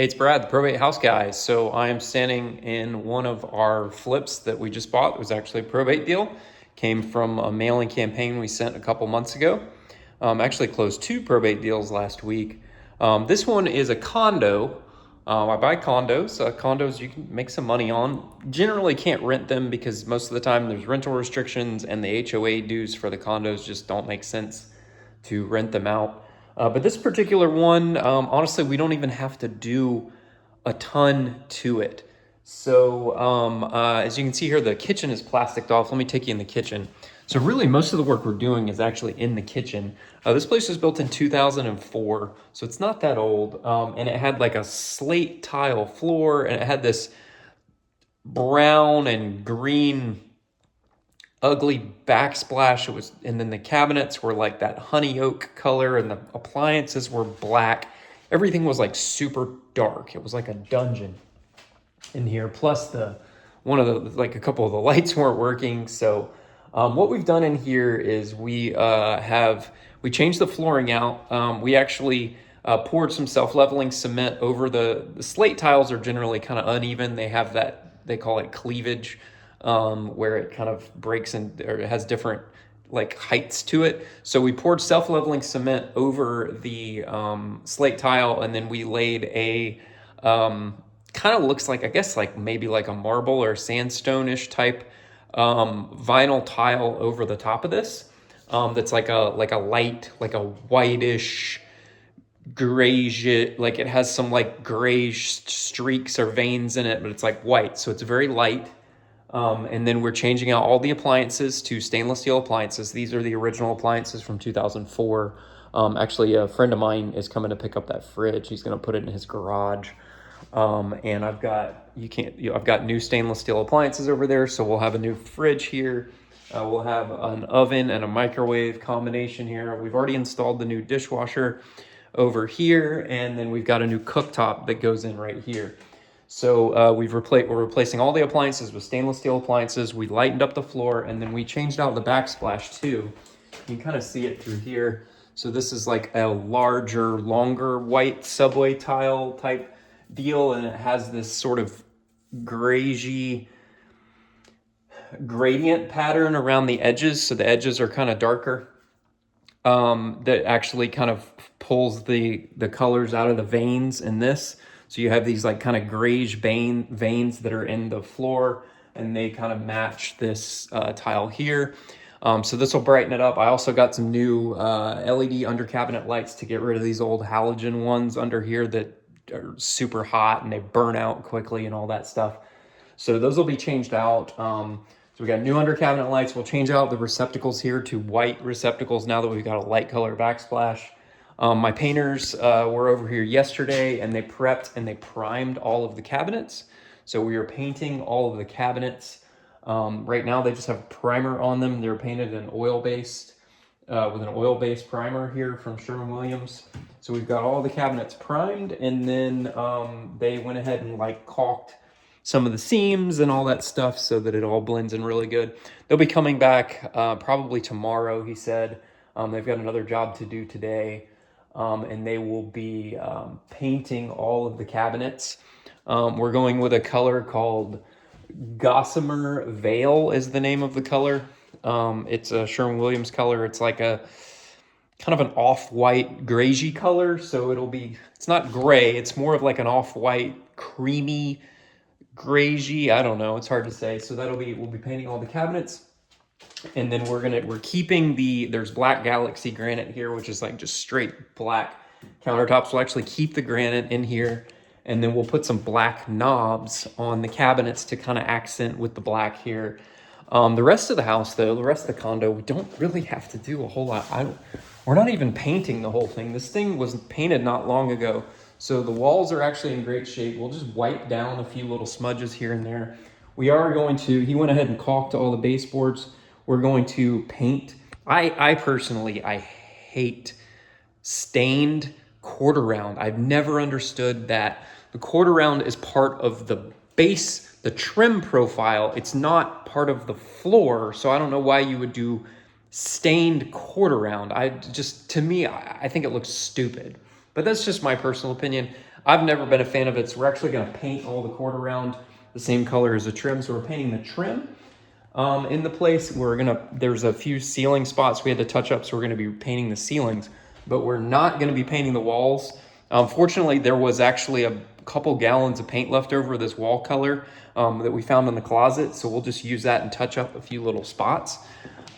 Hey, it's Brad, the Probate House Guy. So I am standing in one of our flips that we just bought. It was actually a probate deal. Came from a mailing campaign we sent a couple months ago. Actually closed two probate deals last week. This one is a condo. I buy condos. Condos you can make some money on. Generally can't rent them because most of the time there's rental restrictions and the HOA dues for the condos just don't make sense to rent them out. But this particular one, honestly, we don't even have to do a ton to it. So as you can see here, the kitchen is plasticed off. Let me take you in the kitchen. So really most of the work we're doing is actually in the kitchen. This place was built in 2004, so it's not that old. And it had like a slate tile floor, and it had this brown and green ugly backsplash. It was, and then the cabinets were like that honey oak color, and the appliances were black. Everything was like super dark. It was like a dungeon in here. Plus a couple of the lights weren't working. So what we've done in here is we changed the flooring out. We actually poured some self-leveling cement over the slate tiles. Are generally kind of uneven. They have that, they call it cleavage, where it kind of breaks or it has different like heights to it. So we poured self-leveling cement over the slate tile, and then we laid a kind of looks like, I guess, like maybe like a marble or sandstone-ish type vinyl tile over the top of this. That's like a light, like a whitish grayish, like it has some like grayish streaks or veins in it, but it's like white, so it's very light. And then we're changing out all the appliances to stainless steel appliances. These are the original appliances from 2004. Actually, a friend of mine is coming to pick up that fridge. He's going to put it in his garage. And I've got new stainless steel appliances over there. So we'll have a new fridge here. We'll have an oven and a microwave combination here. We've already installed the new dishwasher over here. And then we've got a new cooktop that goes in right here. So we're replacing all the appliances with stainless steel appliances. We lightened up the floor, and then we changed out the backsplash too. You can kind of see it through here. So this is like a larger, longer white subway tile type deal, and it has this sort of grayish gradient pattern around the edges. So the edges are kind of darker. That actually kind of pulls the colors out of the veins in this. So you have these like kind of grayish veins that are in the floor, and they kind of match this tile here. So this will brighten it up. I also got some new LED under cabinet lights to get rid of these old halogen ones under here that are super hot and they burn out quickly and all that stuff. So those will be changed out. So we got new under cabinet lights. We'll change out the receptacles here to white receptacles now that we've got a light color backsplash. My painters were over here yesterday, and they prepped and they primed all of the cabinets. So we are painting all of the cabinets. Right now they just have primer on them. They're painted in oil-based, with an oil-based primer here from Sherwin-Williams. So we've got all the cabinets primed, and then they went ahead and like caulked some of the seams and all that stuff so that it all blends in really good. They'll be coming back probably tomorrow, he said. They've got another job to do today. And they will be painting all of the cabinets. We're going with a color called Gossamer Veil is the name of the color. It's a Sherwin-Williams color. It's like a kind of an off-white grayy color. So it's not gray. It's more of like an off-white creamy grayy. I don't know. It's hard to say. So we'll be painting all the cabinets. And then we're keeping there's black Galaxy granite here, which is like just straight black countertops. We'll actually keep the granite in here, and then we'll put some black knobs on the cabinets to kind of accent with the black here. The rest of the house, though, the rest of the condo, we don't really have to do a whole lot. We're not even painting the whole thing. This thing was painted not long ago, so the walls are actually in great shape. We'll just wipe down a few little smudges here and there. He went ahead and caulked all the baseboards. We're going to paint. I personally hate stained quarter round. I've never understood that the quarter round is part of the base, the trim profile. It's not part of the floor. So I don't know why you would do stained quarter round. To me, I think it looks stupid. But that's just my personal opinion. I've never been a fan of it, so we're actually going to paint all the court around the same color as the trim. So we're painting the trim in the place. There's a few ceiling spots we had to touch up, so we're gonna be painting the ceilings, but we're not gonna be painting the walls. Fortunately, there was actually a couple gallons of paint left over this wall color that we found in the closet, so we'll just use that and touch up a few little spots.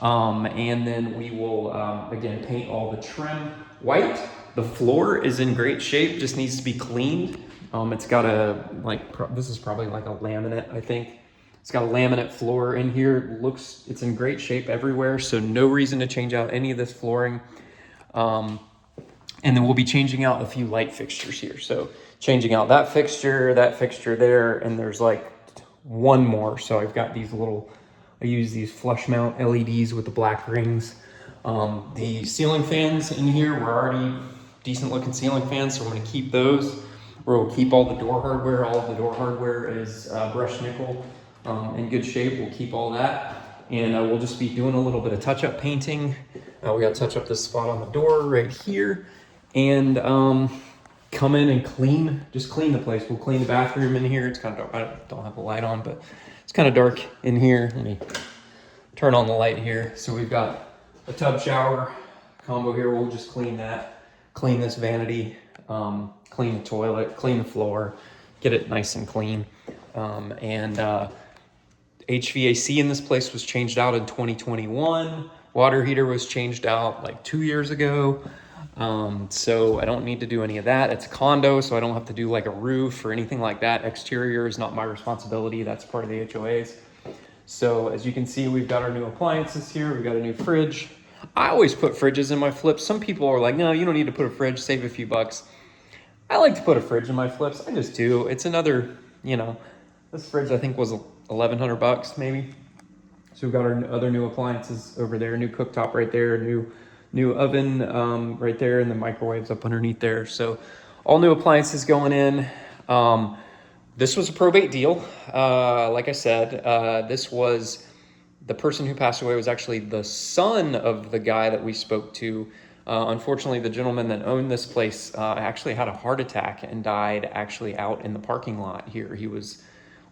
And then we will, again, paint all the trim white. The floor is in great shape, just needs to be cleaned. It's got this is probably like a laminate, I think. It's got a laminate floor in here. It's in great shape everywhere, so no reason to change out any of this flooring. And then we'll be changing out a few light fixtures here. So changing out that fixture there, and there's like one more. So I've got these I use these flush mount LEDs with the black rings. The ceiling fans in here were already decent looking ceiling fans, so I'm gonna keep those. We'll keep all the door hardware. All of the door hardware is brushed nickel. In good shape. We'll keep all that, and we'll just be doing a little bit of touch-up painting. We got to touch up this spot on the door right here, and come in and just clean the place. We'll clean the bathroom in here. It's kind of dark. I don't have a light on, but it's kind of dark in here. Let me turn on the light here. So we've got a tub shower combo here. We'll just clean that, clean this vanity, clean the toilet, clean the floor, get it nice and clean. HVAC in this place was changed out in 2021. Water heater was changed out like 2 years ago. So I don't need to do any of that. It's a condo, so I don't have to do like a roof or anything like that. Exterior is not my responsibility. That's part of the HOAs. So as you can see, we've got our new appliances here. We've got a new fridge. I always put fridges in my flips. Some people are like, no, you don't need to put a fridge, save a few bucks. I like to put a fridge in my flips. I just do. It's another, this fridge I think was $1,100 maybe. So we've got our other new appliances over there, new cooktop right there, new oven right there, and the microwaves up underneath there. So all new appliances going in. This was a probate deal. Like I said, the person who passed away was actually the son of the guy that we spoke to. Unfortunately, the gentleman that owned this place actually had a heart attack and died actually out in the parking lot here. He was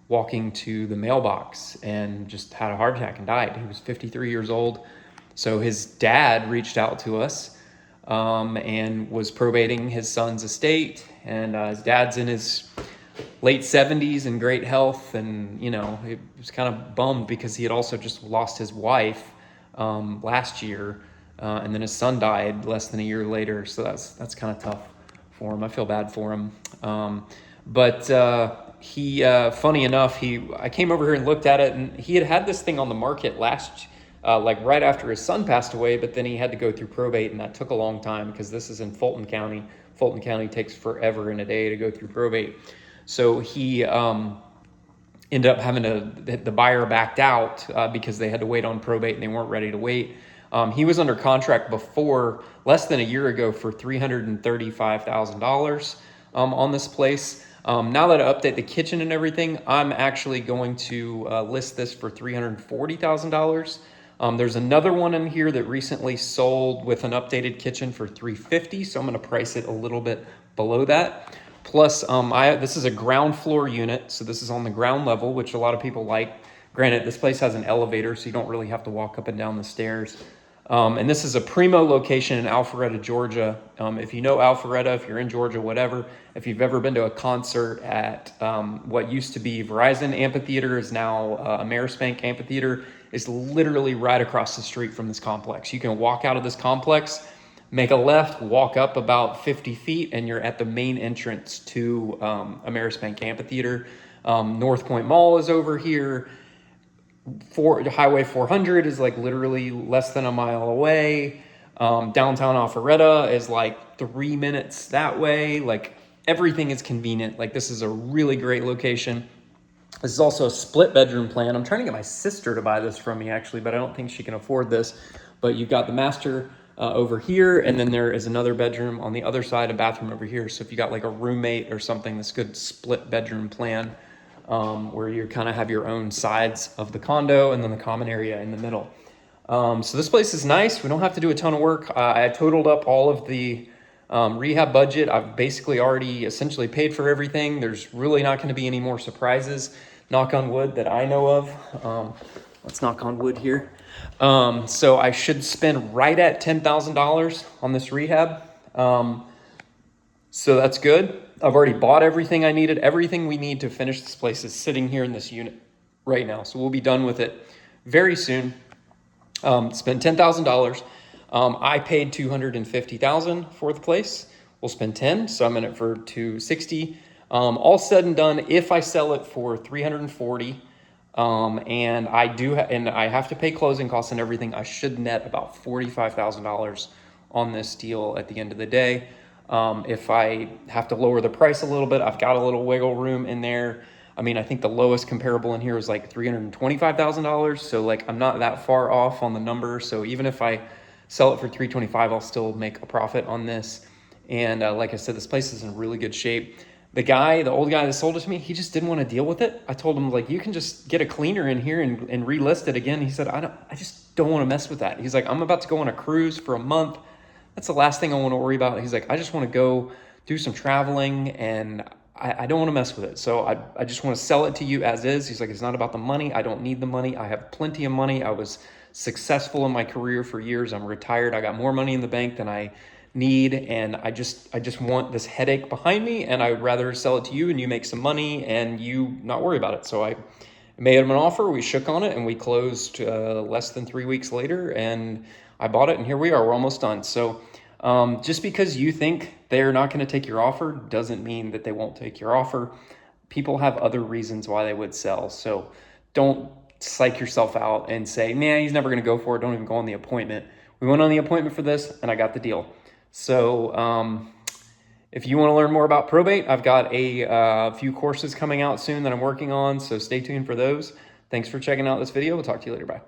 walking to the mailbox and just had a heart attack and died. He was 53 years old. So his dad reached out to us and was probating his son's estate. And his dad's in his late 70s in great health. And, he was kind of bummed because he had also just lost his wife last year. And then his son died less than a year later. So that's kind of tough for him. I feel bad for him. He, funny enough, I came over here and looked at it, and he had this thing on the market right after his son passed away, but then he had to go through probate, and that took a long time because this is in Fulton County. Fulton County takes forever and a day to go through probate. So he ended up the buyer backed out because they had to wait on probate and they weren't ready to wait. He was under contract before, less than a year ago, for $335,000 on this place. Now that I update the kitchen and everything, I'm actually going to list this for $340,000. There's another one in here that recently sold with an updated kitchen for $350,000, so I'm going to price it a little bit below that. Plus, this is a ground floor unit, so this is on the ground level, which a lot of people like. Granted, this place has an elevator, so you don't really have to walk up and down the stairs. And this is a primo location in Alpharetta, Georgia. If you know Alpharetta, if you're in Georgia, whatever, if you've ever been to a concert at what used to be Verizon Amphitheater is now Amerisbank Amphitheater, is literally right across the street from this complex. You can walk out of this complex, make a left, walk up about 50 feet, and you're at the main entrance to Amerisbank Amphitheater. North Point Mall is over here. Highway 400 is like literally less than a mile away. Downtown Alpharetta is like 3 minutes that way. Like everything is convenient. Like this is a really great location. This is also a split bedroom plan. I'm trying to get my sister to buy this from me actually, but I don't think she can afford this. But you've got the master over here, and then there is another bedroom on the other side, a bathroom over here. So if you got like a roommate or something, this good split bedroom plan. Where you kind of have your own sides of the condo and then the common area in the middle. So this place is nice. We don't have to do a ton of work. I totaled up all of the Rehab budget, I've basically already essentially paid for everything. There's really not going to be any more surprises, knock on wood, that I know of. Let's knock on wood here. So I should spend right at $10,000 on this rehab. So that's good. I've already bought everything I needed. Everything we need to finish this place is sitting here in this unit right now. So we'll be done with it very soon. Spend $10,000. I paid $250,000 for the place. We'll spend 10, so I'm in it for $260. All said and done, if I sell it for $340, and I have to pay closing costs and everything, I should net about $45,000 on this deal at the end of the day. If I have to lower the price a little bit, I've got a little wiggle room in there. I mean, I think the lowest comparable in here is like $325,000. So like, I'm not that far off on the number. So even if I sell it for $325, I'll still make a profit on this. And like I said, this place is in really good shape. The old guy that sold it to me, he just didn't want to deal with it. I told him, like, you can just get a cleaner in here and relist it again. He said, I just don't want to mess with that. He's like, I'm about to go on a cruise for a month. That's the last thing I want to worry about. He's like, I just want to go do some traveling, and I don't want to mess with it. So I just want to sell it to you as is. He's like, it's not about the money. I don't need the money. I have plenty of money. I was successful in my career for years. I'm retired. I got more money in the bank than I need, and I just want this headache behind me, and I'd rather sell it to you and you make some money and you not worry about it. So I made him an offer. We shook on it, and we closed less than 3 weeks later, and I bought it, and here we are. We're almost done. So just because you think they're not going to take your offer doesn't mean that they won't take your offer. People have other reasons why they would sell. So don't psych yourself out and say, man, he's never going to go for it. Don't even go on the appointment. We went on the appointment for this, and I got the deal. So if you want to learn more about probate, I've got a few courses coming out soon that I'm working on. So stay tuned for those. Thanks for checking out this video. We'll talk to you later. Bye.